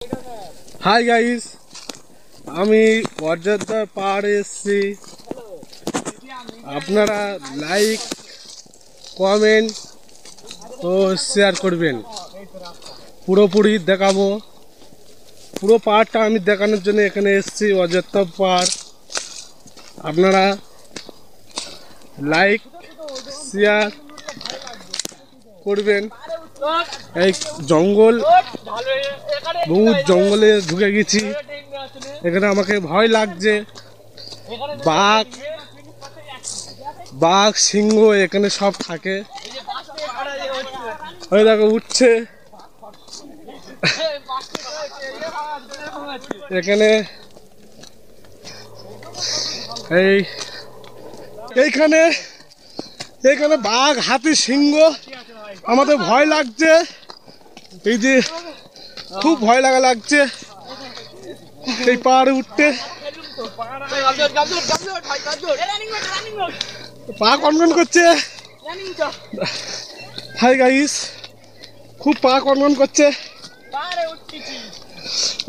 Hi guys, আমি অযোধ্যা পাহাড়ে এসেছি। আপনারা লাইক, কমেন্ট ও শেয়ার করবেন। পুরোপুরি দেখাবো। পুরো পাহাড়টা আমি দেখানোর জন্য এখানে এসেছি, অযোধ্যা পাহাড়। আপনারা লাইক, শেয়ার করবেন। এই জঙ্গল, বহুত জঙ্গলে ঢুকে গেছি। এখানে আমাকে ভয় লাগছে। বাঘ সিংহ এখানে সব থাকে। ওই দেখো উঠছে। এখানে এইখানে এখানে বাঘ, হাতি, সিংহ। আমাদের ভয় লাগছে। এই যে খুব ভয় লাগছে এই পাহাড়ে উঠতে। পা কনকন করছে। হাই গাইস, খুব পা কনকন করছে,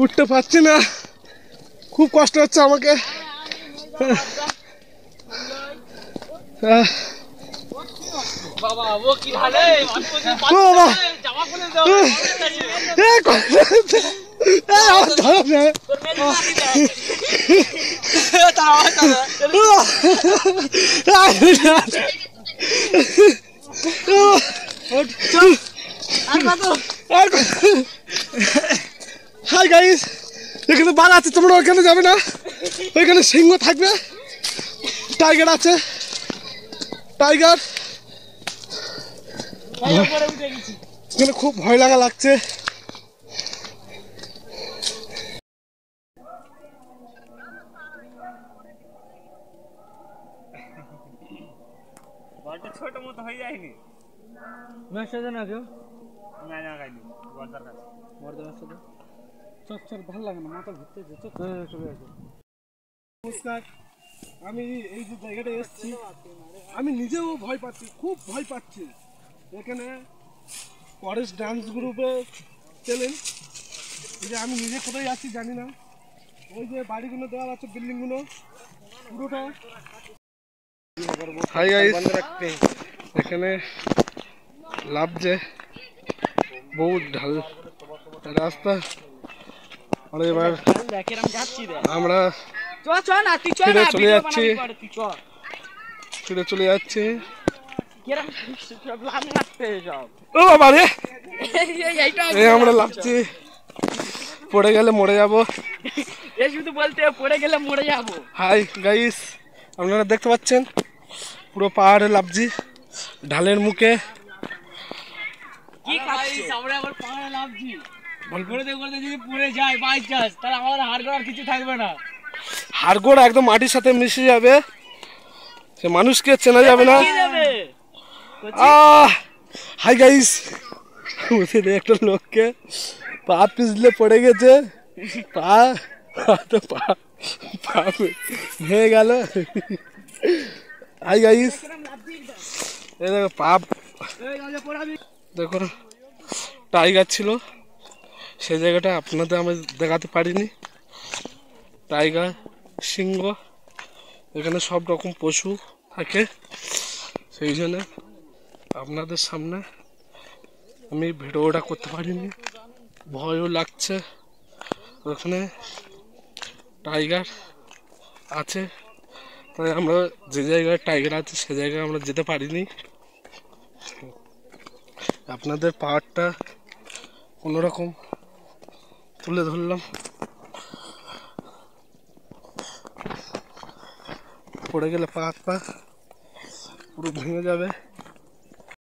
উঠতে পারছি না, খুব কষ্ট হচ্ছে আমাকে। হাই গাইস, এখানে বাঘ আছে, তোমরা ওখানে যাবে না। ওইখানে সিংহ থাকবে, টাইগার আছে, টাইগার। এখানে খুব ভয় লাগছে। ছোট মতো হয়ে যায়নি। না কেউ না খাইনি বর্দার কাছে। বর্দার সাথে চচ্চর ভালো লাগে না, মাথা ঘুরতেছে। চলে আসে। নমস্কার, আমি এই যে জায়গাটা এসেছি, আমি নিজেও ভয় পাচ্ছি, খুব ভয় পাচ্ছি। এখানে ফরেস্ট ডান্স গ্রুপে চলেন, যে আমি নিজে কোথায় যাচ্ছি জানি না। ওই যে বাড়িগুলো দেওয়া আছে, বিল্ডিংগুলো পুরোটা। হাই গাইস, এখানে লাভছে বহুত ঢাল রাস্তা। আর এবার আমরা ফিরে চলে যাচ্ছি। ও বাবা রে, আমরা লাভছি, পড়ে গেলে মরে যাবো। শুধু বলতে পড়ে গেলে মরে যাবো। হাই গাইস, আপনারা দেখতে পাচ্ছেন পুরো পাহাড়ে লাভছি, ঢালের মুখে। কি গাইস, আমরা আবার পাহাড়ে লাভছি। করতে করতে যদি পড়ে যায় বাই চান্স, তাহলে আমাদের হাড়গোড় আর কিছু থাকবে না। হাড়গোড় একদম মাটির সাথে মিশে যাবে, সে মানুষকে চেনা যাবে না। হাই গাইস, একটা লোককে পা পিছলে পড়ে গেছে, পা ভেঙে গেল। হাই গাইস, এই দেখো পা, দেখো টাইগার ছিল, সেই জায়গাটা আপনাদের আমি দেখাতে পারিনি। টাইগার, সিংহ, এখানে সব রকম পশু থাকে, সেই জন্য আপনাদের সামনে আমি ভিডিওটা করতে পারিনি, ভয়ও লাগছে। ওখানে টাইগার আছে, তাই আমরা যে জায়গায় টাইগার আছে সে জায়গায় আমরা যেতে পারিনি। আপনাদের পাহাড়টা কোনোরকম তুলে ধরলাম। পড়ে গেলে পা পুরো ভেঙে যাবে।